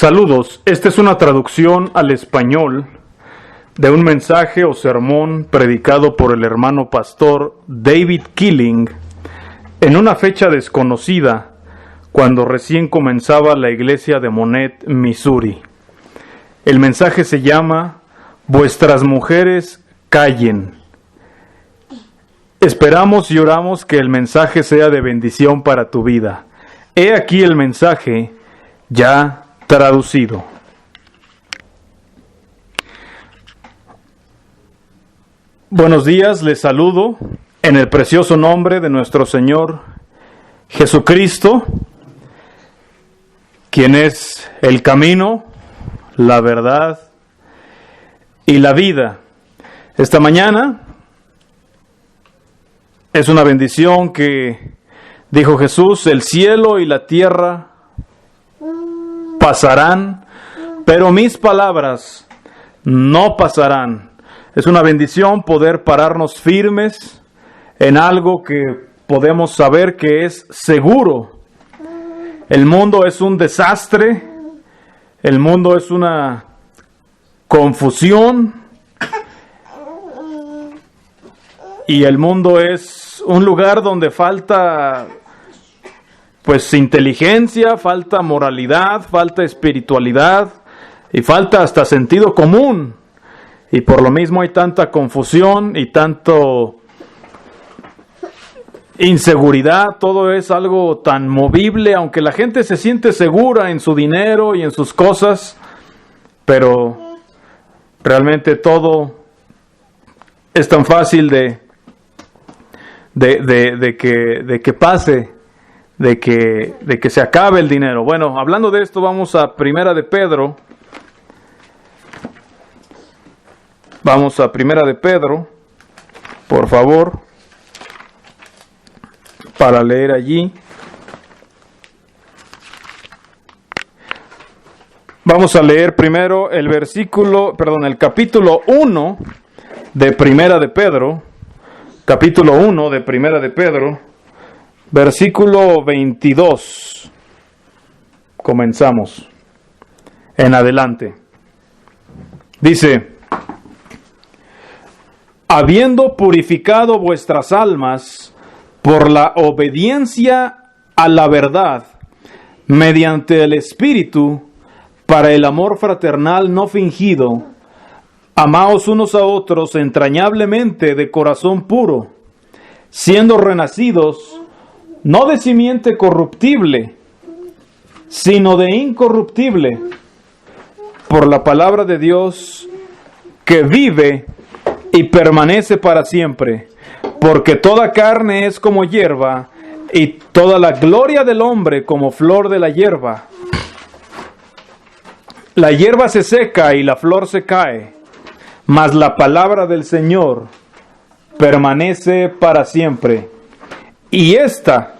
Saludos, esta es una traducción al español de un mensaje o sermón predicado por el hermano pastor David Killing en una fecha desconocida cuando recién comenzaba la iglesia de Monett, Missouri. El mensaje se llama Vuestras mujeres callen. Esperamos y oramos que el mensaje sea de bendición para tu vida. He aquí el mensaje ya traducido. Buenos días, les saludo en el precioso nombre de nuestro Señor Jesucristo, quien es el camino, la verdad y la vida. Esta mañana es una bendición que dijo Jesús: el cielo y la tierra pasarán, pero mis palabras no pasarán. Es una bendición poder pararnos firmes en algo que podemos saber que es seguro. El mundo es un desastre, el mundo es una confusión y el mundo es un lugar donde falta inteligencia, falta moralidad, falta espiritualidad y falta hasta sentido común. Y por lo mismo hay tanta confusión y tanto inseguridad. Todo es algo tan movible, aunque la gente se siente segura en su dinero y en sus cosas, pero realmente todo es tan fácil de que pase. De que se acabe el dinero. Bueno, hablando de esto, vamos a Primera de Pedro. Vamos a Primera de Pedro, por favor, para leer allí. Vamos a leer primero el capítulo 1 de Primera de Pedro. Capítulo 1 de Primera de Pedro. Versículo 22. Comenzamos en adelante. Dice: habiendo purificado vuestras almas por la obediencia a la verdad, mediante el Espíritu, para el amor fraternal no fingido, amaos unos a otros entrañablemente de corazón puro, siendo renacidos no de simiente corruptible, sino de incorruptible, por la palabra de Dios que vive y permanece para siempre. Porque toda carne es como hierba, y toda la gloria del hombre como flor de la hierba. La hierba se seca y la flor se cae, mas la palabra del Señor permanece para siempre. Y esta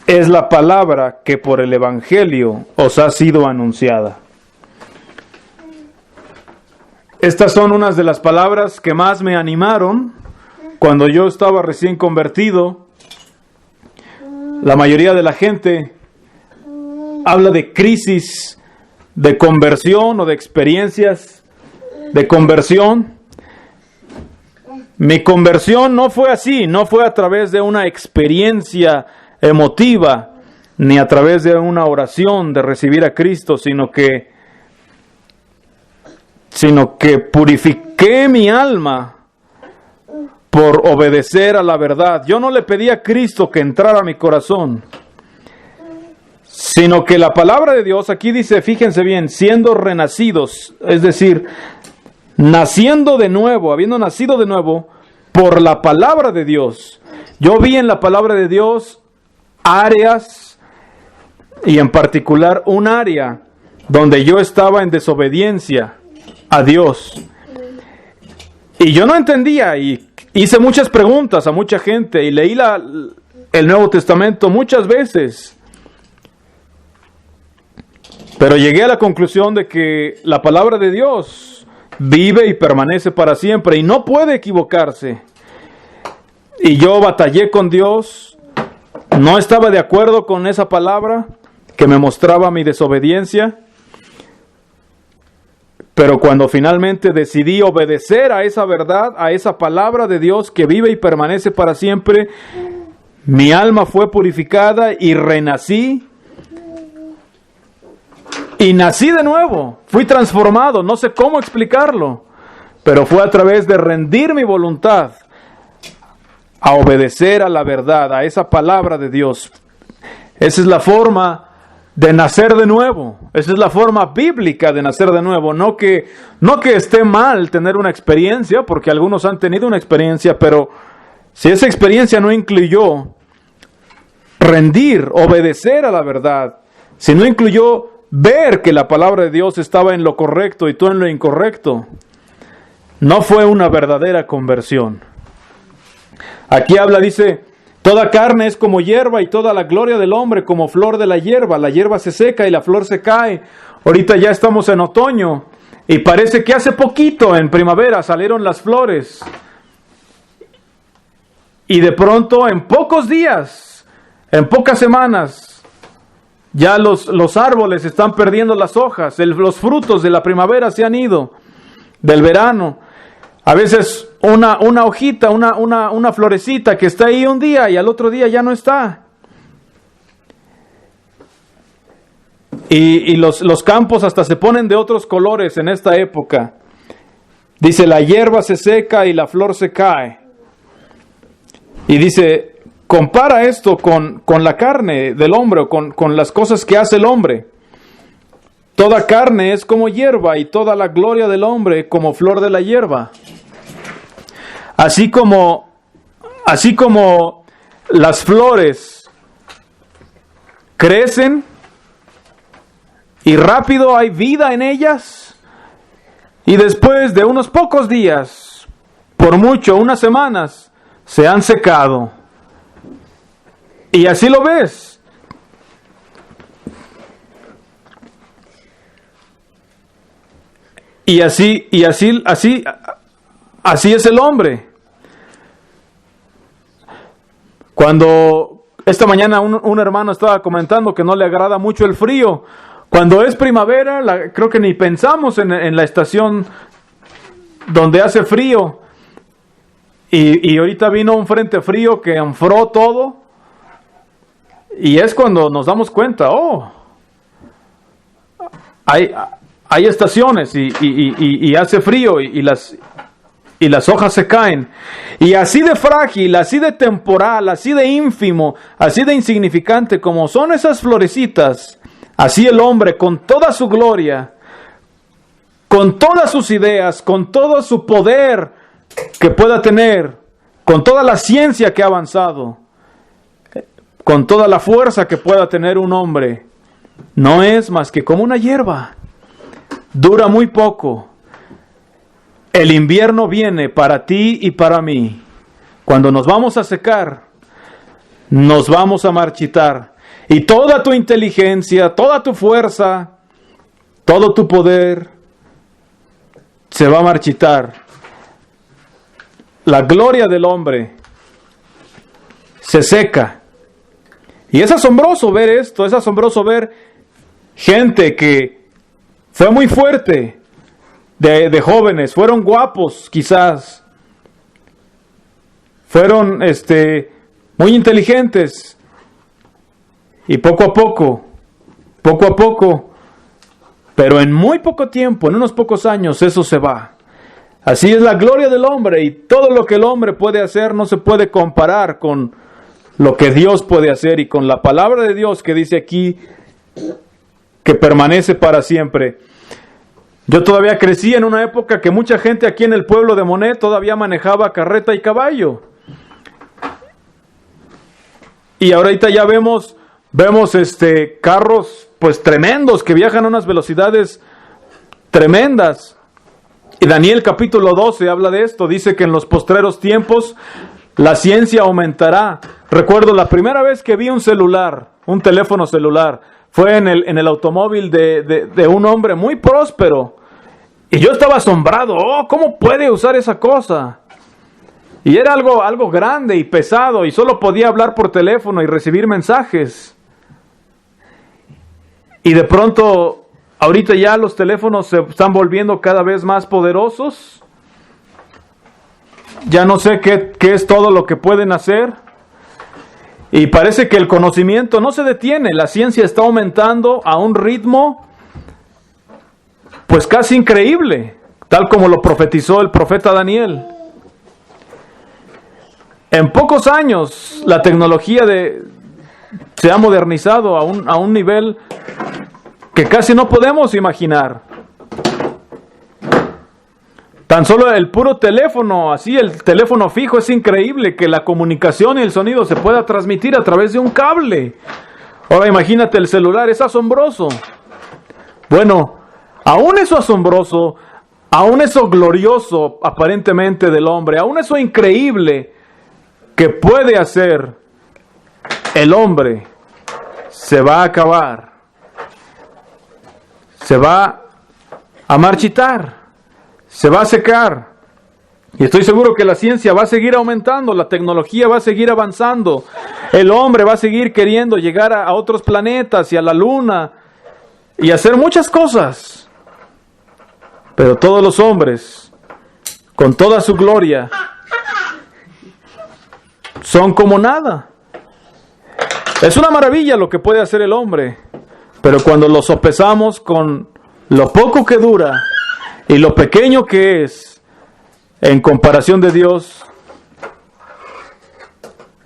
es la palabra que por el Evangelio os ha sido anunciada. Estas son unas de las palabras que más me animaron cuando yo estaba recién convertido. La mayoría de la gente habla de crisis de conversión o de experiencias de conversión. Mi conversión no fue así, no fue a través de una experiencia emotiva, ni a través de una oración de recibir a Cristo, sino que purifiqué mi alma por obedecer a la verdad. Yo no le pedí a Cristo que entrara a mi corazón, sino que la palabra de Dios, aquí dice, fíjense bien, siendo renacidos, es decir, naciendo de nuevo, habiendo nacido de nuevo por la palabra de Dios. Yo vi en la palabra de Dios áreas, y en particular un área donde yo estaba en desobediencia a Dios. Y yo no entendía, y hice muchas preguntas a mucha gente, y leí el Nuevo Testamento muchas veces. Pero llegué a la conclusión de que la palabra de Dios vive y permanece para siempre y no puede equivocarse. Y yo batallé con Dios, no estaba de acuerdo con esa palabra que me mostraba mi desobediencia. Pero cuando finalmente decidí obedecer a esa verdad, a esa palabra de Dios que vive y permanece para siempre, mi alma fue purificada y renací. Y nací de nuevo, fui transformado, no sé cómo explicarlo, pero fue a través de rendir mi voluntad a obedecer a la verdad, a esa palabra de Dios. Esa es la forma de nacer de nuevo. Esa es la forma bíblica de nacer de nuevo. No que esté mal tener una experiencia, porque algunos han tenido una experiencia, pero si esa experiencia no incluyó rendir, obedecer a la verdad, si no incluyó ver que la palabra de Dios estaba en lo correcto y tú en lo incorrecto, no fue una verdadera conversión. Aquí habla, dice: toda carne es como hierba y toda la gloria del hombre como flor de la hierba. La hierba se seca y la flor se cae. Ahorita ya estamos en otoño y parece que hace poquito, en primavera, salieron las flores. Y de pronto, en pocos días, en pocas semanas, ya los árboles están perdiendo las hojas. Los frutos de la primavera se han ido, del verano. A veces una hojita, una florecita que está ahí un día y al otro día ya no está. Y los campos hasta se ponen de otros colores en esta época. Dice: la hierba se seca y la flor se cae. Y dice, compara esto con la carne del hombre, con las cosas que hace el hombre. Toda carne es como hierba y toda la gloria del hombre como flor de la hierba. Así como las flores crecen y rápido hay vida en ellas, y después de unos pocos días, por mucho, unas semanas, se han secado. Y así lo ves. Y así es el hombre. Cuando esta mañana un hermano estaba comentando que no le agrada mucho el frío. Cuando es primavera, creo que ni pensamos en la estación donde hace frío. Y ahorita vino un frente frío que enfrió todo. Y es cuando nos damos cuenta, hay estaciones y hace frío y las hojas se caen. Y así de frágil, así de temporal, así de ínfimo, así de insignificante como son esas florecitas, así el hombre con toda su gloria, con todas sus ideas, con todo su poder que pueda tener, con toda la ciencia que ha avanzado, con toda la fuerza que pueda tener un hombre, no es más que como una hierba. Dura muy poco. El invierno viene para ti y para mí. Cuando nos vamos a secar, nos vamos a marchitar. Y toda tu inteligencia, toda tu fuerza, todo tu poder se va a marchitar. La gloria del hombre se seca. Y es asombroso ver esto, es asombroso ver gente que fue muy fuerte, de jóvenes, fueron guapos quizás, fueron muy inteligentes, y poco a poco, pero en muy poco tiempo, en unos pocos años, eso se va. Así es la gloria del hombre, y todo lo que el hombre puede hacer no se puede comparar con lo que Dios puede hacer, y con la palabra de Dios que dice aquí que permanece para siempre. Yo todavía crecí en una época que mucha gente aquí en el pueblo de Monet todavía manejaba carreta y caballo. Y ahorita ya vemos carros pues tremendos que viajan a unas velocidades tremendas. Y Daniel capítulo 12 habla de esto, dice que en los postreros tiempos la ciencia aumentará. Recuerdo la primera vez que vi un teléfono celular, fue en el automóvil de un hombre muy próspero. Y yo estaba asombrado. ¿Cómo puede usar esa cosa? Y era algo grande y pesado, y solo podía hablar por teléfono y recibir mensajes. Y de pronto ahorita ya los teléfonos se están volviendo cada vez más poderosos. Ya no sé qué es todo lo que pueden hacer. Y parece que el conocimiento no se detiene. La ciencia está aumentando a un ritmo pues casi increíble, tal como lo profetizó el profeta Daniel. En pocos años la tecnología se ha modernizado a un nivel que casi no podemos imaginar. Tan solo el puro teléfono, así el teléfono fijo, es increíble que la comunicación y el sonido se pueda transmitir a través de un cable. Ahora imagínate el celular, es asombroso. Bueno, aún eso asombroso, aún eso glorioso aparentemente del hombre, aún eso increíble que puede hacer el hombre, se va a acabar, se va a marchitar, se va a secar. Y estoy seguro que la ciencia va a seguir aumentando, la tecnología va a seguir avanzando, el hombre va a seguir queriendo llegar a otros planetas y a la luna y hacer muchas cosas. Pero todos los hombres, con toda su gloria, son como nada. Es una maravilla lo que puede hacer el hombre, pero cuando lo sopesamos con lo poco que dura y lo pequeño que es en comparación de Dios,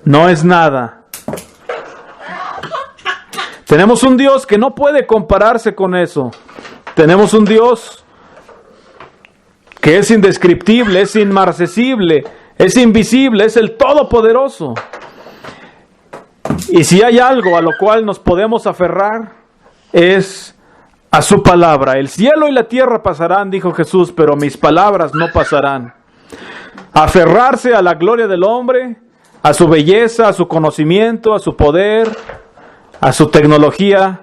no es nada. Tenemos un Dios que no puede compararse con eso. Tenemos un Dios que es indescriptible, es inmarcesible, es invisible, es el Todopoderoso. Y si hay algo a lo cual nos podemos aferrar, es a su palabra. El cielo y la tierra pasarán, dijo Jesús, pero mis palabras no pasarán. Aferrarse a la gloria del hombre, a su belleza, a su conocimiento, a su poder, a su tecnología,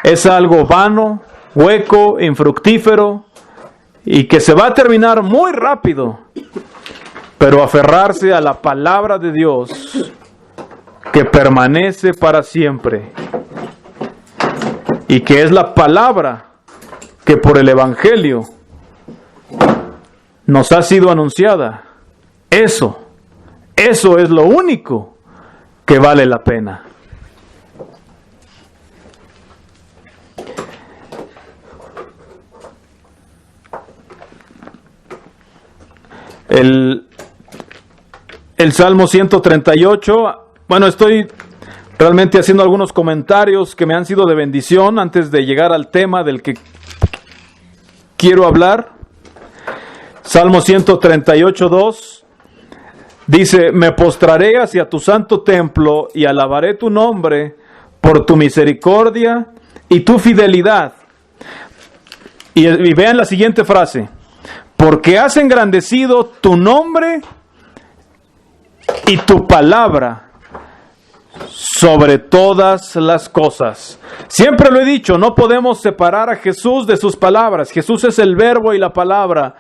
es algo vano, hueco, infructífero y que se va a terminar muy rápido. Pero aferrarse a la palabra de Dios, que permanece para siempre, y que es la palabra que por el Evangelio nos ha sido anunciada, eso es lo único que vale la pena. El Salmo 138, bueno, estoy realmente haciendo algunos comentarios que me han sido de bendición antes de llegar al tema del que quiero hablar. Salmo 138, 2, dice: me postraré hacia tu santo templo y alabaré tu nombre por tu misericordia y tu fidelidad. Y vean la siguiente frase: porque has engrandecido tu nombre y tu palabra sobre todas las cosas. Siempre lo he dicho, no podemos separar a Jesús de sus palabras. Jesús es el verbo y la palabra.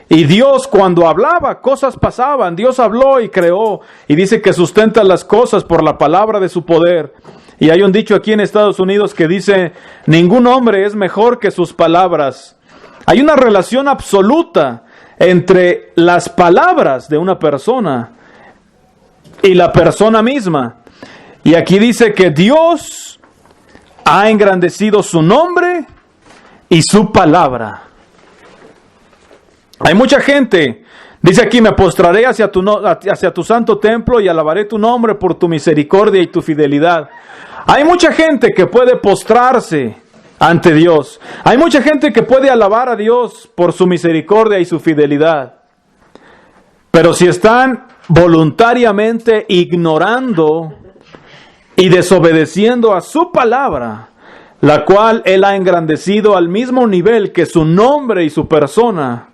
Y Dios, cuando hablaba, cosas pasaban. Dios habló y creó. Y dice que sustenta las cosas por la palabra de su poder. Y hay un dicho aquí en Estados Unidos que dice: ningún hombre es mejor que sus palabras. Hay una relación absoluta entre las palabras de una persona y la persona misma. Y aquí dice que Dios ha engrandecido su nombre y su palabra. Hay mucha gente, dice aquí: me postraré hacia tu santo templo y alabaré tu nombre por tu misericordia y tu fidelidad. Hay mucha gente que puede postrarse ante Dios. Hay mucha gente que puede alabar a Dios por su misericordia y su fidelidad. Pero si están voluntariamente ignorando y desobedeciendo a su palabra, la cual Él ha engrandecido al mismo nivel que su nombre y su persona,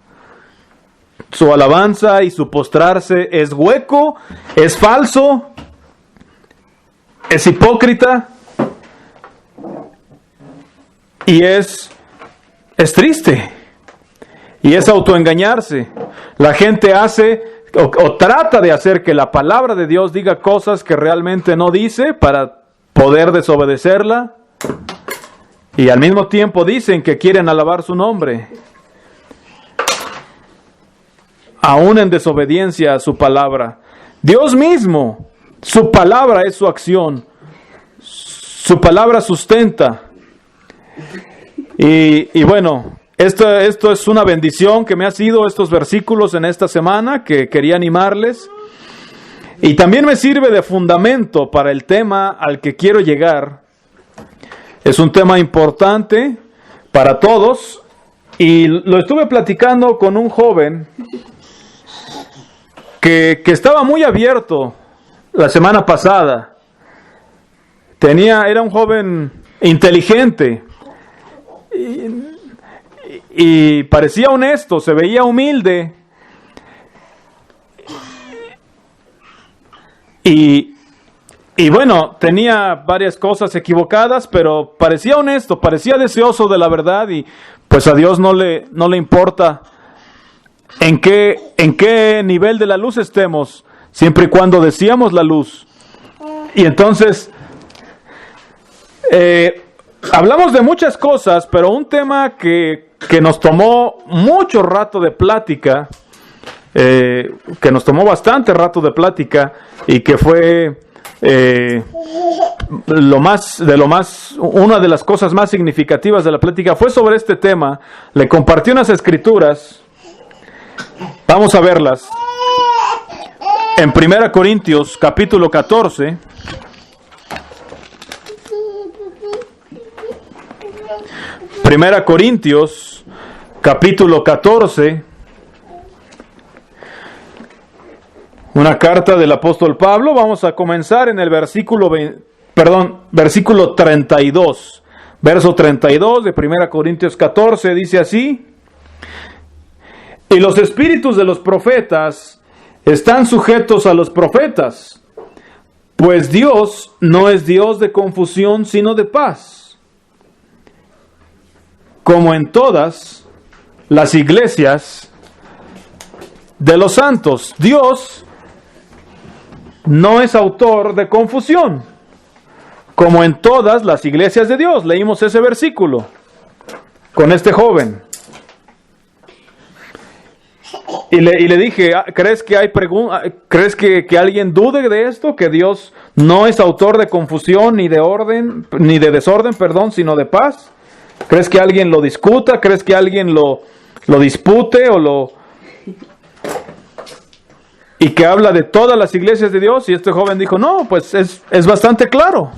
su alabanza y su postrarse es hueco, es falso, es hipócrita y es triste y es autoengañarse. La gente hace o trata de hacer que la palabra de Dios diga cosas que realmente no dice para poder desobedecerla. y al mismo tiempo dicen que quieren alabar su nombre, aún en desobediencia a su palabra. Dios mismo, su palabra es su acción, su palabra sustenta. Y bueno, esto es una bendición que me ha sido estos versículos en esta semana, que quería animarles. Y también me sirve de fundamento para el tema al que quiero llegar. Es un tema importante para todos, y lo estuve platicando con un joven que estaba muy abierto la semana pasada. Era un joven inteligente y parecía honesto, se veía humilde. Y bueno, tenía varias cosas equivocadas, pero parecía honesto, parecía deseoso de la verdad, y pues a Dios no le importa en qué nivel de la luz estemos, siempre y cuando deseamos la luz. Y entonces, hablamos de muchas cosas, pero un tema que nos tomó mucho rato de plática, que nos tomó bastante rato de plática, y que fue una de las cosas más significativas de la plática, fue sobre este tema. Le compartí unas escrituras, vamos a verlas, en 1 Corintios capítulo 14. 1 Corintios capítulo 14, una carta del apóstol Pablo. Vamos a comenzar en el versículo 32. Verso 32 de 1 Corintios 14 dice así: y los espíritus de los profetas están sujetos a los profetas, pues Dios no es Dios de confusión, sino de paz, como en todas las iglesias de los santos. Dios no es autor de confusión, como en todas las iglesias de Dios. Leímos ese versículo con este joven. Y le dije, ¿crees que alguien dude de esto? Que Dios no es autor de confusión, ni de desorden, sino de paz. ¿Crees que alguien lo discuta? ¿Crees que alguien lo dispute y que habla de todas las iglesias de Dios? Y este joven dijo, no, pues es bastante claro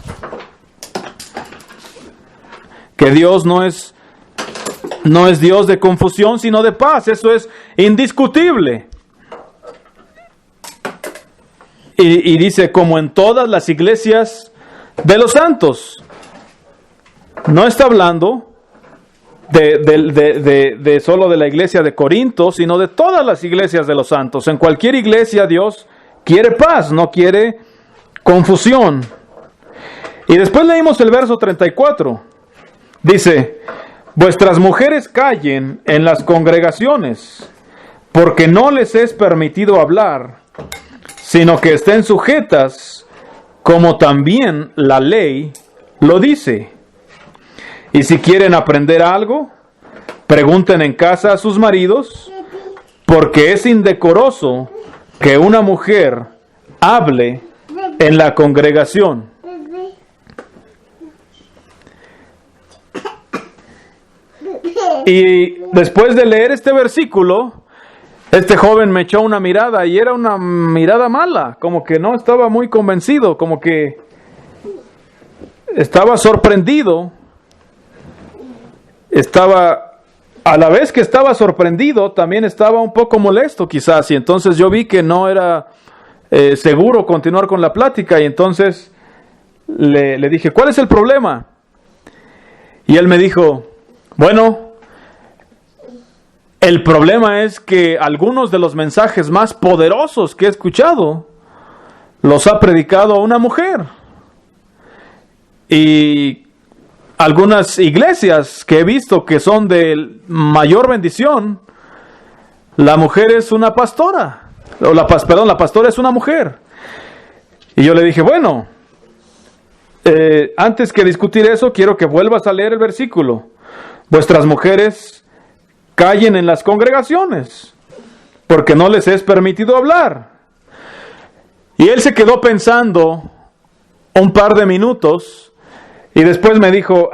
que Dios no es Dios de confusión, sino de paz. Eso es indiscutible. Y dice, como en todas las iglesias de los santos. No está hablando de solo de la iglesia de Corinto, sino de todas las iglesias de los santos. En cualquier iglesia Dios quiere paz, no quiere confusión. Y después leímos el verso 34. Dice, vuestras mujeres callen en las congregaciones, porque no les es permitido hablar, sino que estén sujetas, como también la ley lo dice. Y si quieren aprender algo, pregunten en casa a sus maridos, porque es indecoroso que una mujer hable en la congregación. Y después de leer este versículo, este joven me echó una mirada, y era una mirada mala, como que no estaba muy convencido, como que estaba sorprendido. A la vez que estaba sorprendido, también estaba un poco molesto quizás, y entonces yo vi que no era seguro continuar con la plática, y entonces le dije, ¿cuál es el problema? Y él me dijo, bueno, el problema es que algunos de los mensajes más poderosos que he escuchado los ha predicado una mujer. Y algunas iglesias que he visto que son de mayor bendición, la mujer es una pastora, la pastora es una mujer. Y yo le dije, bueno, antes que discutir eso, quiero que vuelvas a leer el versículo. Vuestras mujeres callen en las congregaciones, porque no les es permitido hablar. Y él se quedó pensando un par de minutos y después me dijo,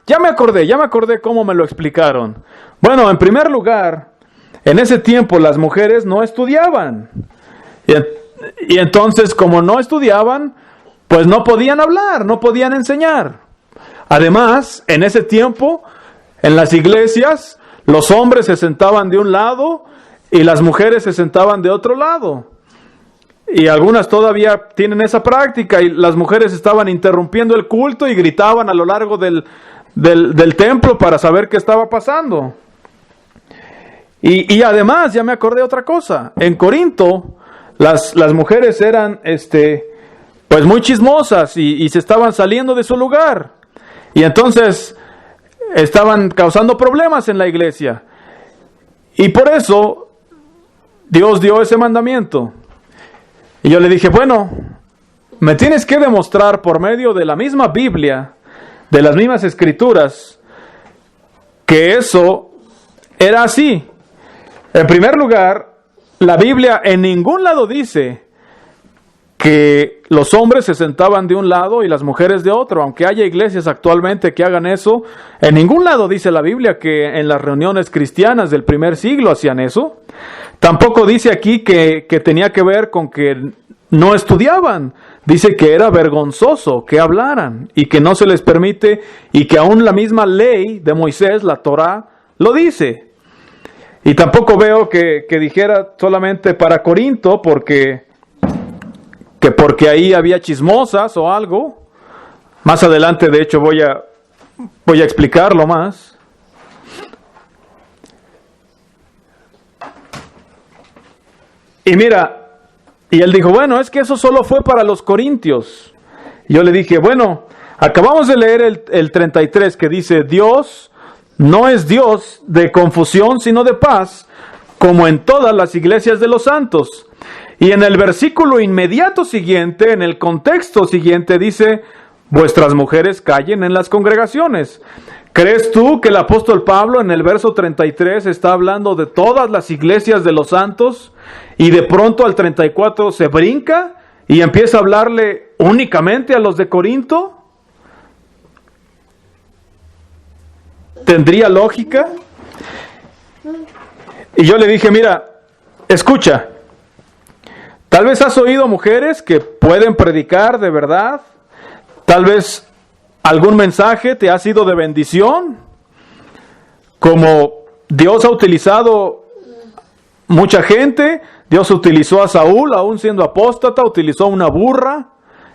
ya me acordé cómo me lo explicaron. Bueno, en primer lugar, en ese tiempo las mujeres no estudiaban. Y entonces, como no estudiaban, pues no podían hablar, no podían enseñar. Además, en ese tiempo, en las iglesias, los hombres se sentaban de un lado y las mujeres se sentaban de otro lado. Y algunas todavía tienen esa práctica y las mujeres estaban interrumpiendo el culto y gritaban a lo largo del templo para saber qué estaba pasando. Y además, ya me acordé otra cosa. En Corinto, las mujeres eran pues muy chismosas y se estaban saliendo de su lugar. Y entonces estaban causando problemas en la iglesia. Y por eso Dios dio ese mandamiento. Y yo le dije, bueno, me tienes que demostrar por medio de la misma Biblia, de las mismas escrituras, que eso era así. En primer lugar, la Biblia en ningún lado dice que los hombres se sentaban de un lado y las mujeres de otro, aunque haya iglesias actualmente que hagan eso. En ningún lado dice la Biblia que en las reuniones cristianas del primer siglo hacían eso. Tampoco dice aquí que tenía que ver con que no estudiaban. Dice que era vergonzoso que hablaran y que no se les permite, y que aún la misma ley de Moisés, la Torá, lo dice. Y tampoco veo que dijera solamente para Corinto porque ahí había chismosas o algo. Más adelante, de hecho, voy a explicarlo más. Y mira, y él dijo, bueno, es que eso solo fue para los corintios. Y yo le dije, bueno, acabamos de leer el 33 que dice, Dios no es Dios de confusión, sino de paz, como en todas las iglesias de los santos. Y en el versículo inmediato siguiente, en el contexto siguiente, dice, vuestras mujeres callen en las congregaciones. ¿Crees tú que el apóstol Pablo en el verso 33 está hablando de todas las iglesias de los santos y de pronto al 34 se brinca y empieza a hablarle únicamente a los de Corinto? ¿Tendría lógica? Y yo le dije, mira, escucha, tal vez has oído mujeres que pueden predicar de verdad, tal vez algún mensaje te ha sido de bendición, como Dios ha utilizado mucha gente. Dios utilizó a Saúl, aún siendo apóstata, utilizó una burra,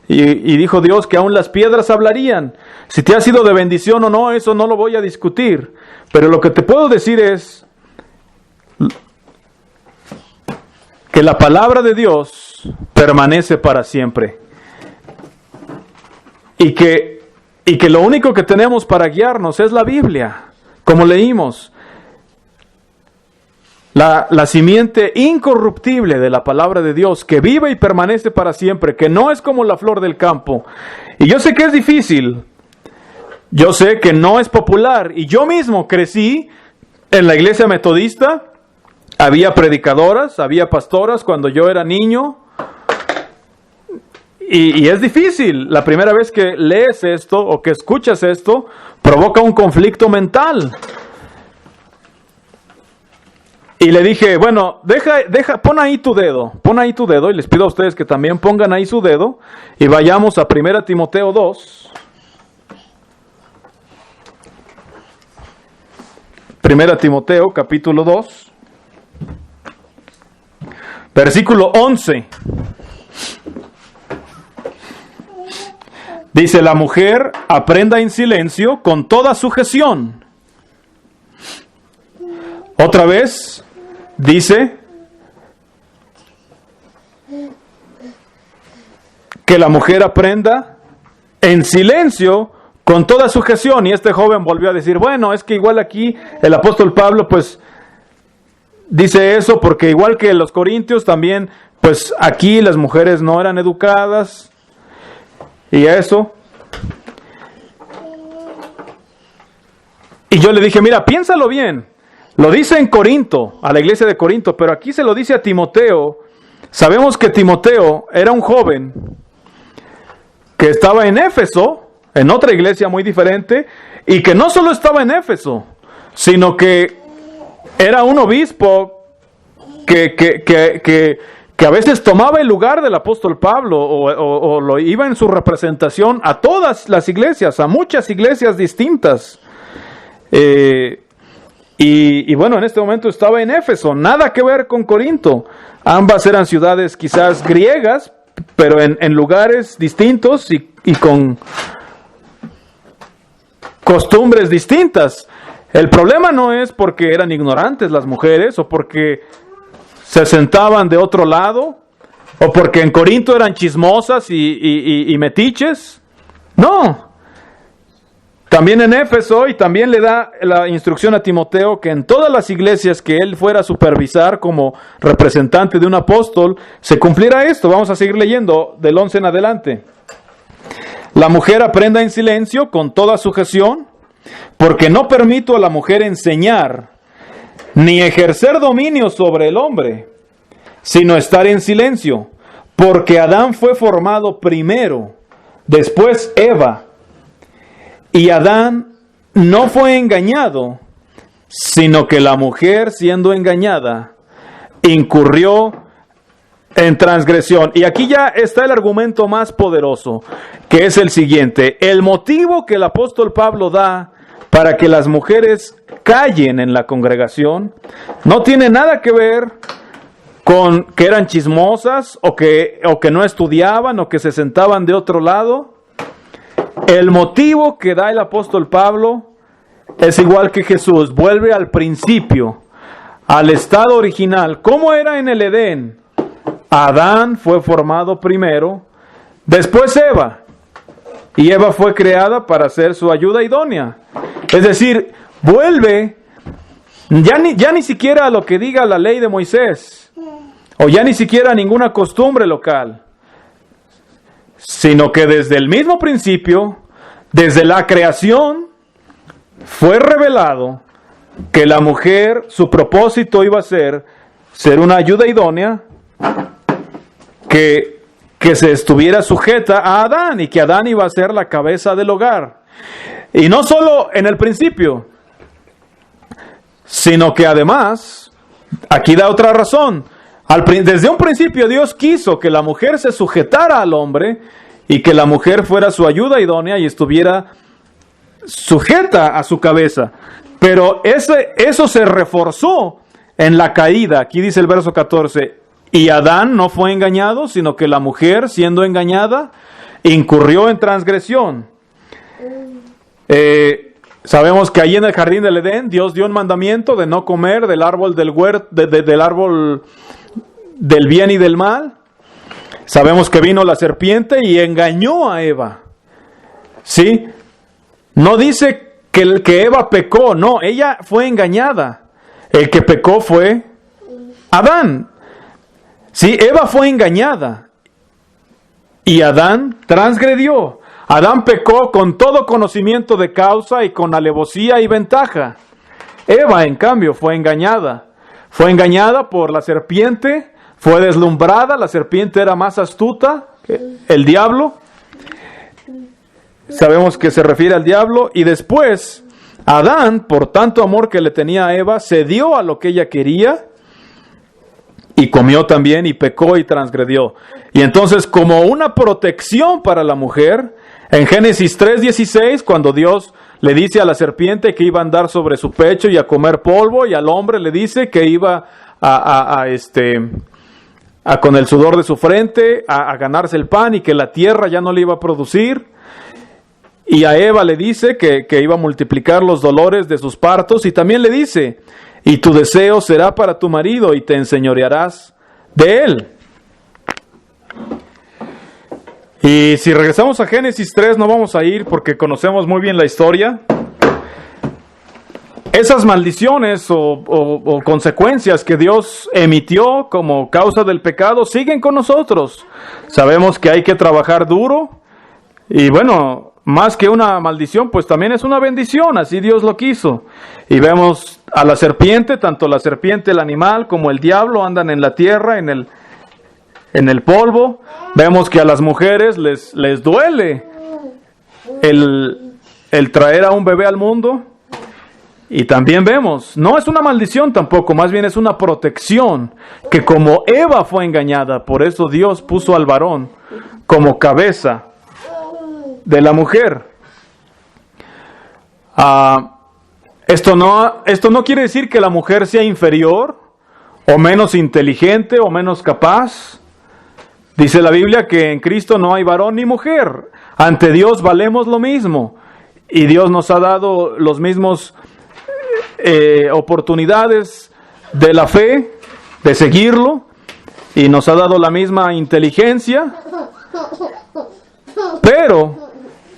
y dijo Dios que aún las piedras hablarían. Si te ha sido de bendición o no, eso no lo voy a discutir, pero lo que te puedo decir es que la palabra de Dios permanece para siempre, y que lo único que tenemos para guiarnos es la Biblia, como leímos. La simiente incorruptible de la palabra de Dios, que vive y permanece para siempre, que no es como la flor del campo. Y yo sé que es difícil, yo sé que no es popular, y yo mismo crecí en la iglesia metodista. Había predicadoras, había pastoras cuando yo era niño. Y es difícil. La primera vez que lees esto o que escuchas esto, provoca un conflicto mental. Y le dije, bueno, pon ahí tu dedo, y les pido a ustedes que también pongan ahí su dedo, y vayamos a 1 Timoteo 2. 1 Timoteo, capítulo 2, versículo 11. Dice, la mujer aprenda en silencio con toda sujeción. Otra vez, dice que la mujer aprenda en silencio con toda sujeción. Y este joven volvió a decir, bueno, es que igual aquí el apóstol Pablo pues dice eso porque igual que los corintios también, pues aquí las mujeres no eran educadas y eso. Y yo le dije, mira, piénsalo bien. Lo dice en Corinto, a la iglesia de Corinto, pero aquí se lo dice a Timoteo. Sabemos que Timoteo era un joven que estaba en Éfeso, en otra iglesia muy diferente, y que no solo estaba en Éfeso, sino que era un obispo que a veces tomaba el lugar del apóstol Pablo o lo iba en su representación a todas las iglesias, a muchas iglesias distintas. Y bueno, en este momento estaba en Éfeso, nada que ver con Corinto. Ambas eran ciudades quizás griegas, pero en lugares distintos y con costumbres distintas. El problema no es porque eran ignorantes las mujeres o porque se sentaban de otro lado o porque en Corinto eran chismosas y metiches. No. También en Éfeso, y también le da la instrucción a Timoteo que en todas las iglesias que él fuera a supervisar como representante de un apóstol, se cumpliera esto. Vamos a seguir leyendo del 11 en adelante. La mujer aprenda en silencio con toda sujeción, porque no permito a la mujer enseñar, ni ejercer dominio sobre el hombre, sino estar en silencio, porque Adán fue formado primero, después Eva. Y Adán no fue engañado, sino que la mujer, siendo engañada, incurrió en transgresión. Y aquí ya está el argumento más poderoso, que es el siguiente. El motivo que el apóstol Pablo da para que las mujeres callen en la congregación no tiene nada que ver con que eran chismosas o que no estudiaban o que se sentaban de otro lado. El motivo que da el apóstol Pablo es igual que Jesús, vuelve al principio, al estado original. ¿Cómo era en el Edén? Adán fue formado primero, después Eva, y Eva fue creada para ser su ayuda idónea. Es decir, vuelve ya ni siquiera a lo que diga la ley de Moisés, o ya ni siquiera a ninguna costumbre local, sino que desde el mismo principio, desde la creación, fue revelado que la mujer, su propósito iba a ser una ayuda idónea, que se estuviera sujeta a Adán, y que Adán iba a ser la cabeza del hogar. Y no solo en el principio, sino que además, aquí da otra razón. Desde un principio Dios quiso que la mujer se sujetara al hombre y que la mujer fuera su ayuda idónea y estuviera sujeta a su cabeza. Pero eso se reforzó en la caída. Aquí dice el verso 14, y Adán no fue engañado, sino que la mujer, siendo engañada, incurrió en transgresión. Sabemos que allí en el jardín del Edén Dios dio un mandamiento de no comer del árbol del huerto, del árbol del bien y del mal. Sabemos que vino la serpiente y engañó a Eva. ¿Sí? No dice que Eva pecó, no, ella fue engañada. El que pecó fue Adán. Sí, Eva fue engañada y Adán transgredió. Adán pecó con todo conocimiento de causa y con alevosía y ventaja. Eva, en cambio, fue engañada. Fue engañada por la serpiente, fue deslumbrada, la serpiente era más astuta que el diablo. Sabemos que se refiere al diablo. Y después, Adán, por tanto amor que le tenía a Eva, cedió a lo que ella quería y comió también y pecó y transgredió. Y entonces, como una protección para la mujer, en Génesis 3:16, cuando Dios le dice a la serpiente que iba a andar sobre su pecho y a comer polvo, y al hombre le dice que iba con el sudor de su frente a ganarse el pan y que la tierra ya no le iba a producir. Y a Eva le dice que iba a multiplicar los dolores de sus partos, y también le dice, y tu deseo será para tu marido y te enseñorearás de él. Y si regresamos a Génesis 3, no vamos a ir porque conocemos muy bien la historia. Esas maldiciones o consecuencias que Dios emitió como causa del pecado siguen con nosotros. Sabemos que hay que trabajar duro y bueno, más que una maldición, pues también es una bendición, así Dios lo quiso. Y vemos a la serpiente, tanto la serpiente, el animal, como el diablo andan en la tierra, en el polvo. Vemos que a las mujeres les duele el traer a un bebé al mundo. Y también vemos, no es una maldición tampoco, más bien es una protección, que como Eva fue engañada, por eso Dios puso al varón como cabeza de la mujer. Esto no quiere decir que la mujer sea inferior, o menos inteligente, o menos capaz. Dice la Biblia que en Cristo no hay varón ni mujer. Ante Dios valemos lo mismo. Y Dios nos ha dado los mismos oportunidades de la fe, de seguirlo, y nos ha dado la misma inteligencia. Pero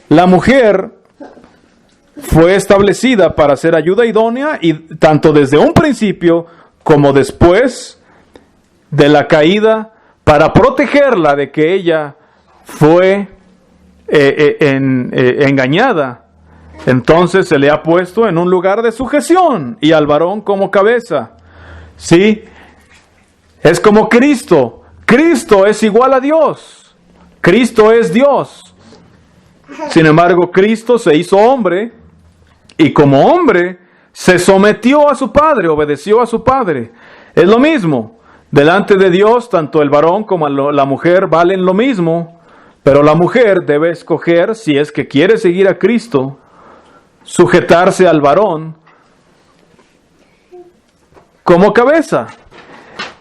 la mujer fue establecida para ser ayuda idónea, y tanto desde un principio como después de la caída, para protegerla de que ella fue engañada. Entonces se le ha puesto en un lugar de sujeción y al varón como cabeza. ¿Sí? Es como Cristo. Cristo es igual a Dios. Cristo es Dios. Sin embargo, Cristo se hizo hombre y como hombre se sometió a su Padre, obedeció a su Padre. Es lo mismo. Delante de Dios, tanto el varón como la mujer valen lo mismo, pero la mujer debe escoger, si es que quiere seguir a Cristo, sujetarse al varón como cabeza.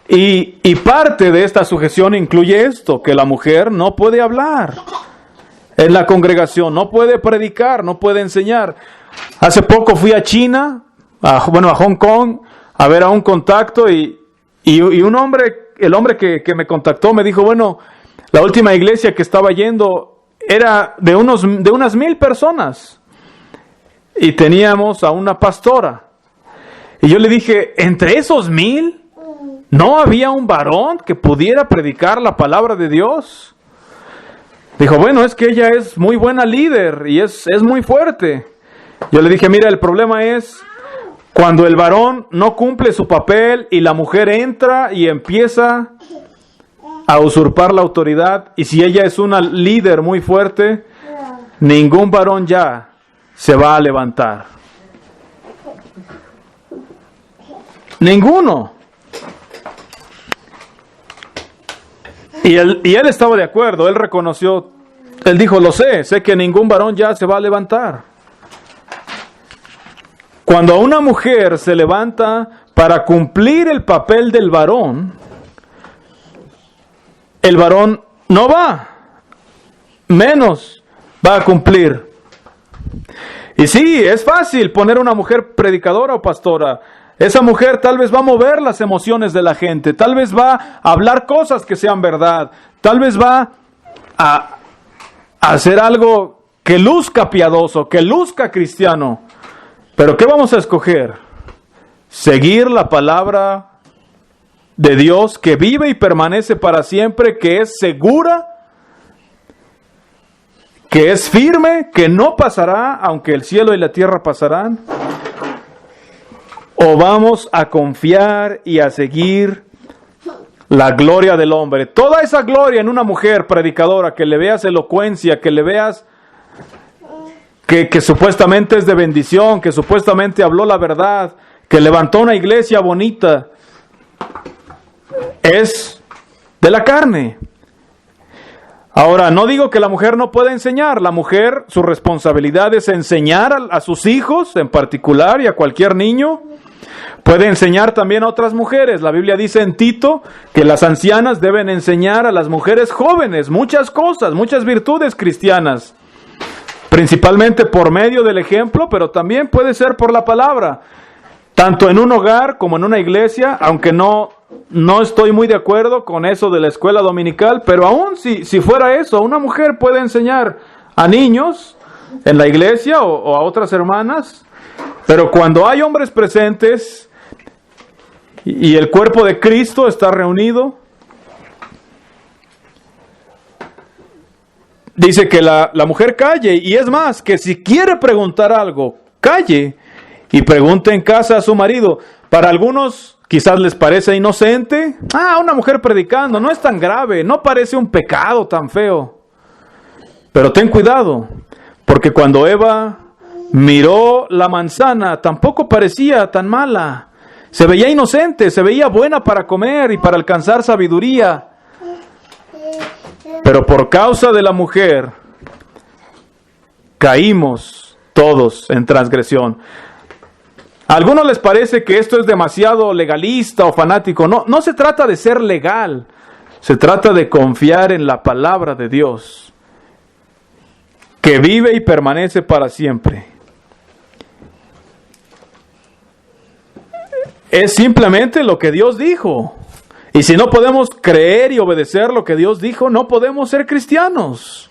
Y parte de esta sujeción incluye esto, que la mujer no puede hablar en la congregación, no puede predicar, no puede enseñar. Hace poco fui a China, a Hong Kong, a ver a un contacto y un hombre, el hombre que me contactó me dijo, bueno, la última iglesia que estaba yendo era de unas 1,000 personas. Y teníamos a una pastora. Y yo le dije, entre esos 1,000, ¿no había un varón que pudiera predicar la palabra de Dios? Dijo, bueno, es que ella es muy buena líder y es muy fuerte. Yo le dije, mira, el problema es cuando el varón no cumple su papel y la mujer entra y empieza a usurpar la autoridad. Y si ella es una líder muy fuerte, ningún varón ya se va a levantar. Ninguno. Y él estaba de acuerdo, él reconoció, él dijo, lo sé que ningún varón ya se va a levantar. Cuando una mujer se levanta para cumplir el papel del varón, el varón no va, menos va a cumplir. Y sí, es fácil poner una mujer predicadora o pastora. Esa mujer tal vez va a mover las emociones de la gente, tal vez va a hablar cosas que sean verdad, tal vez va a hacer algo que luzca piadoso, que luzca cristiano. Pero ¿qué vamos a escoger? Seguir la palabra de Dios que vive y permanece para siempre, que es segura, que es firme, que no pasará, aunque el cielo y la tierra pasarán. ¿O vamos a confiar y a seguir la gloria del hombre? Toda esa gloria en una mujer predicadora, que le veas elocuencia, que le veas que supuestamente es de bendición, que supuestamente habló la verdad, que levantó una iglesia bonita, es de la carne. Ahora, no digo que la mujer no pueda enseñar. La mujer, su responsabilidad es enseñar a sus hijos en particular y a cualquier niño. Puede enseñar también a otras mujeres. La Biblia dice en Tito que las ancianas deben enseñar a las mujeres jóvenes muchas cosas, muchas virtudes cristianas. Principalmente por medio del ejemplo, pero también puede ser por la palabra. Tanto en un hogar como en una iglesia, aunque no estoy muy de acuerdo con eso de la escuela dominical, pero aún si fuera eso, una mujer puede enseñar a niños en la iglesia o a otras hermanas, pero cuando hay hombres presentes y el cuerpo de Cristo está reunido, dice que la mujer calle, y es más, que si quiere preguntar algo, calle y pregunte en casa a su marido. Para algunos quizás les parece inocente. Una mujer predicando, no es tan grave, no parece un pecado tan feo. Pero ten cuidado, porque cuando Eva miró la manzana, tampoco parecía tan mala. Se veía inocente, se veía buena para comer y para alcanzar sabiduría. Pero por causa de la mujer, caímos todos en transgresión. A algunos les parece que esto es demasiado legalista o fanático. No se trata de ser legal. Se trata de confiar en la palabra de Dios, que vive y permanece para siempre. Es simplemente lo que Dios dijo. Y si no podemos creer y obedecer lo que Dios dijo, no podemos ser cristianos.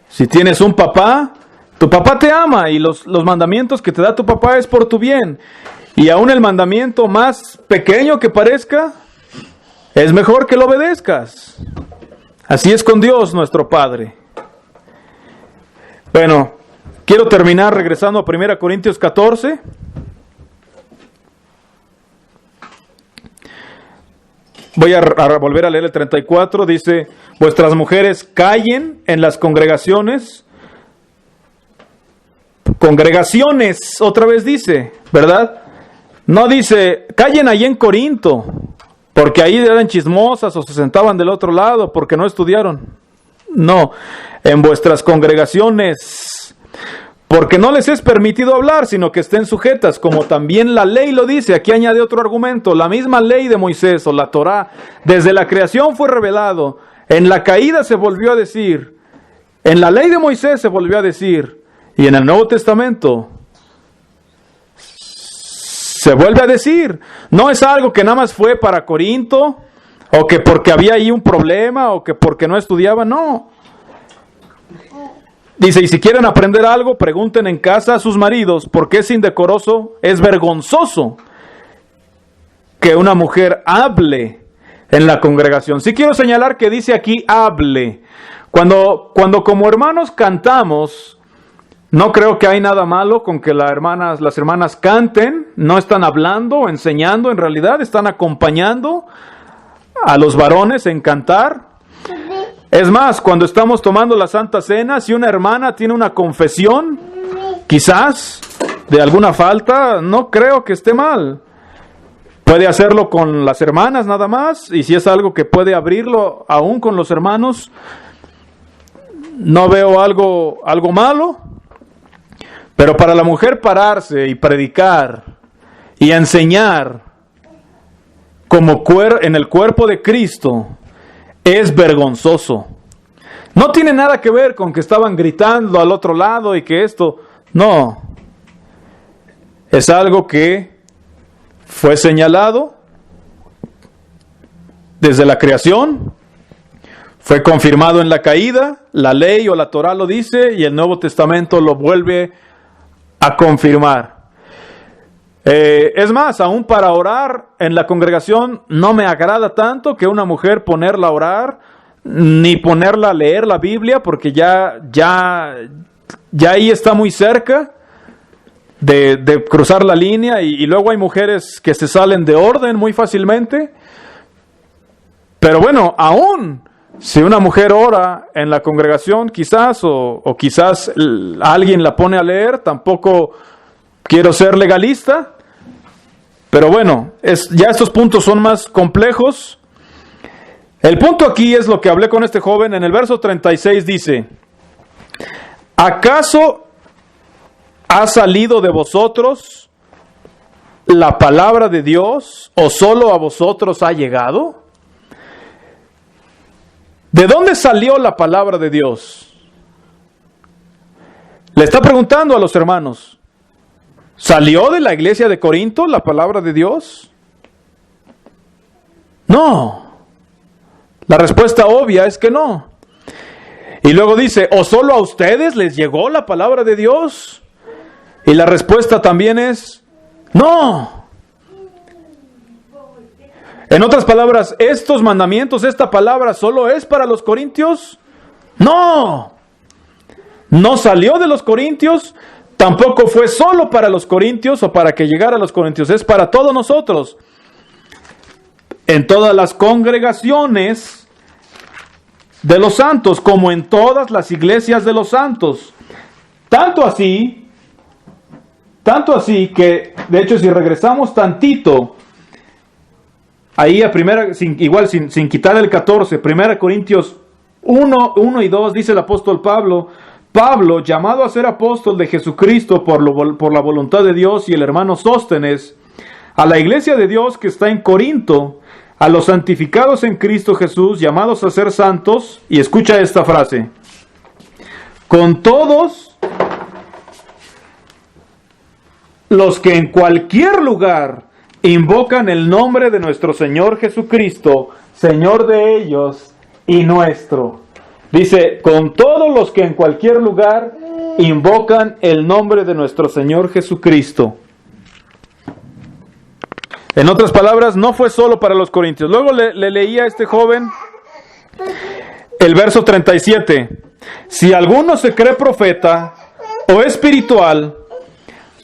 Si tienes un papá, tu papá te ama y los mandamientos que te da tu papá es por tu bien. Y aún el mandamiento más pequeño que parezca, es mejor que lo obedezcas. Así es con Dios, nuestro Padre. Bueno, quiero terminar regresando a 1 Corintios 14. Voy a volver a leer el 34. Dice, vuestras mujeres callen en las congregaciones. Congregaciones, otra vez dice, ¿verdad? No dice, callen ahí en Corinto, porque ahí eran chismosas o se sentaban del otro lado porque no estudiaron. No, en vuestras congregaciones, porque no les es permitido hablar, sino que estén sujetas, como también la ley lo dice. Aquí añade otro argumento, la misma ley de Moisés o la Torá, desde la creación fue revelado, en la caída se volvió a decir, en la ley de Moisés se volvió a decir, y en el Nuevo Testamento se vuelve a decir. No es algo que nada más fue para Corinto, o que porque había ahí un problema, o que porque no estudiaban, no. Dice, y si quieren aprender algo, pregunten en casa a sus maridos, porque es indecoroso, es vergonzoso que una mujer hable en la congregación. Sí quiero señalar que dice aquí hable. Cuando como hermanos cantamos, no creo que hay nada malo con que las hermanas canten. No están hablando o enseñando, en realidad están acompañando a los varones en cantar. Es más, cuando estamos tomando la Santa Cena, si una hermana tiene una confesión, quizás, de alguna falta, no creo que esté mal. Puede hacerlo con las hermanas nada más, y si es algo que puede abrirlo aún con los hermanos, no veo algo malo. Pero para la mujer pararse y predicar y enseñar como en el cuerpo de Cristo es vergonzoso. No tiene nada que ver con que estaban gritando al otro lado y que esto, no. Es algo que fue señalado desde la creación, fue confirmado en la caída, la ley o la Torá lo dice y el Nuevo Testamento lo vuelve a confirmar. Es más, aún para orar en la congregación no me agrada tanto que una mujer ponerla a orar, ni ponerla a leer la Biblia, porque ya ahí está muy cerca de cruzar la línea, y luego hay mujeres que se salen de orden muy fácilmente. Pero bueno, aún si una mujer ora en la congregación quizás, o quizás alguien la pone a leer, tampoco quiero ser legalista, pero bueno, ya estos puntos son más complejos. El punto aquí es lo que hablé con este joven. En el verso 36 dice, ¿acaso ha salido de vosotros la palabra de Dios, o solo a vosotros ha llegado? ¿De dónde salió la palabra de Dios? Le está preguntando a los hermanos. ¿Salió de la iglesia de Corinto la palabra de Dios? No. La respuesta obvia es que no. Y luego dice, ¿o solo a ustedes les llegó la palabra de Dios? Y la respuesta también es, no. En otras palabras, ¿estos mandamientos, esta palabra solo es para los corintios? No. No salió de los corintios, tampoco fue solo para los corintios o para que llegara a los corintios, es para todos nosotros. En todas las congregaciones de los santos, como en todas las iglesias de los santos. Tanto así que, de hecho, si regresamos tantito, ahí a primera, sin quitar el 14, 1 Corintios 1 y 2, dice el apóstol Pablo, llamado a ser apóstol de Jesucristo por la voluntad de Dios, y el hermano Sóstenes, a la iglesia de Dios que está en Corinto, a los santificados en Cristo Jesús, llamados a ser santos, y escucha esta frase, con todos los que en cualquier lugar invocan el nombre de nuestro Señor Jesucristo, Señor de ellos y nuestro. Dice, con todos los que en cualquier lugar invocan el nombre de nuestro Señor Jesucristo. En otras palabras, no fue solo para los corintios. Luego le leía a este joven el verso 37. Si alguno se cree profeta o espiritual,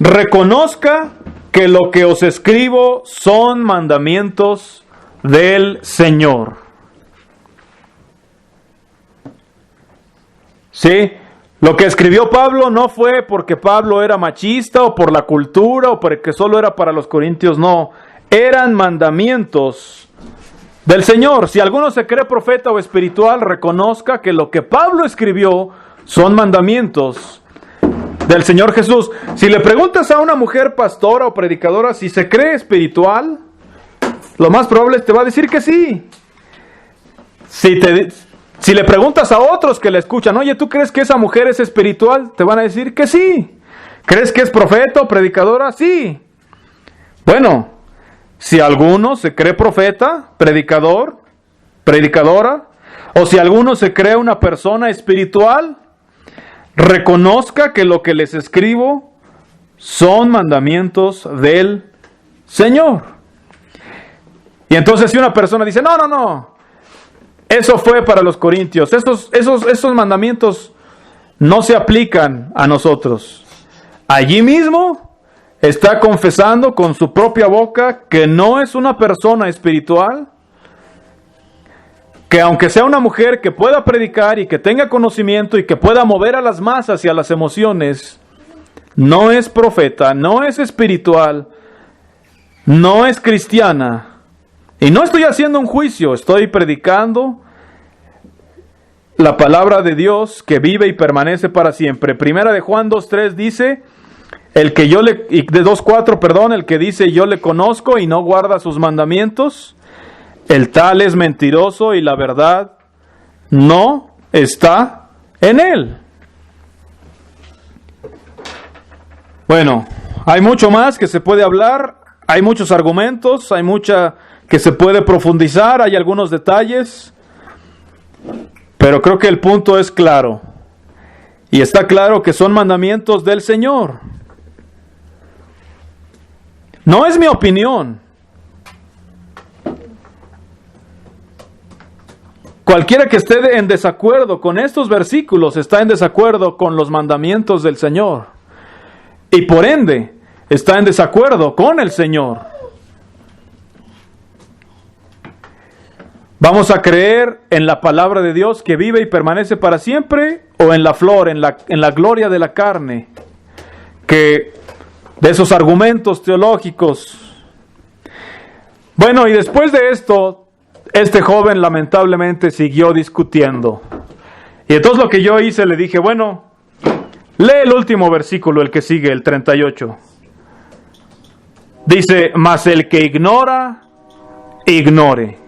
reconozca que lo que os escribo son mandamientos del Señor. Sí, lo que escribió Pablo no fue porque Pablo era machista o por la cultura o porque solo era para los corintios, no. Eran mandamientos del Señor. Si alguno se cree profeta o espiritual, reconozca que lo que Pablo escribió son mandamientos del Señor Jesús. Si le preguntas a una mujer pastora o predicadora si se cree espiritual, lo más probable es que te va a decir que sí. Si le preguntas a otros que la escuchan, oye, ¿tú crees que esa mujer es espiritual? Te van a decir que sí. ¿Crees que es profeta o predicadora? Sí. Bueno, si alguno se cree profeta, predicador, predicadora, o si alguno se cree una persona espiritual, reconozca que lo que les escribo son mandamientos del Señor. Y entonces si una persona dice, no, eso fue para los corintios, esos mandamientos no se aplican a nosotros. Allí mismo está confesando con su propia boca que no es una persona espiritual, que aunque sea una mujer que pueda predicar y que tenga conocimiento y que pueda mover a las masas y a las emociones, no es profeta, no es espiritual, no es cristiana. Y no estoy haciendo un juicio, estoy predicando la palabra de Dios que vive y permanece para siempre. Primera de Juan 2:3 dice, el que de 2:4, perdón, el que dice yo le conozco y no guarda sus mandamientos, el tal es mentiroso y la verdad no está en él. Bueno, hay mucho más que se puede hablar, hay muchos argumentos, hay mucha que se puede profundizar, hay algunos detalles, pero creo que el punto es claro. Y está claro que son mandamientos del Señor. No es mi opinión. Cualquiera que esté en desacuerdo con estos versículos está en desacuerdo con los mandamientos del Señor. Y por ende, está en desacuerdo con el Señor. ¿Vamos a creer en la palabra de Dios que vive y permanece para siempre? ¿O en la flor, en la gloria de la carne? Que de esos argumentos teológicos. Bueno, y después de esto, este joven lamentablemente siguió discutiendo. Y entonces lo que yo hice, le dije, bueno, lee el último versículo, el que sigue, el 38. Dice, mas el que ignora, ignore.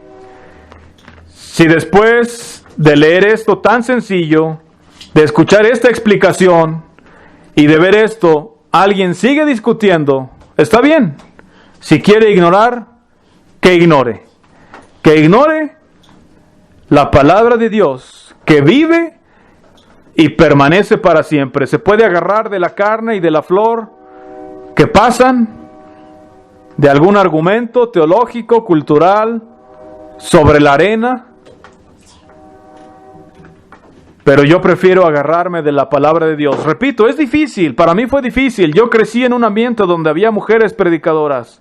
Si después de leer esto tan sencillo, de escuchar esta explicación y de ver esto, alguien sigue discutiendo, está bien. Si quiere ignorar, que ignore. Que ignore la palabra de Dios, que vive y permanece para siempre. Se puede agarrar de la carne y de la flor que pasan, de algún argumento teológico, cultural, sobre la arena. Pero yo prefiero agarrarme de la palabra de Dios. Repito, es difícil, para mí fue difícil. Yo crecí en un ambiente donde había mujeres predicadoras.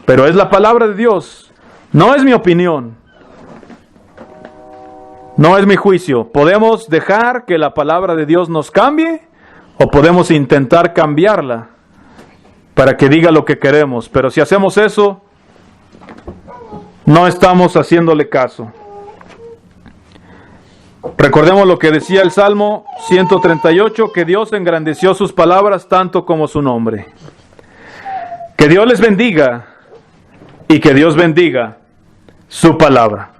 Pero es la palabra de Dios, no es mi opinión, no es mi juicio. Podemos dejar que la palabra de Dios nos cambie o podemos intentar cambiarla para que diga lo que queremos. Pero si hacemos eso, no estamos haciéndole caso. Recordemos lo que decía el Salmo 138, que Dios engrandeció sus palabras tanto como su nombre. Que Dios les bendiga y que Dios bendiga su palabra.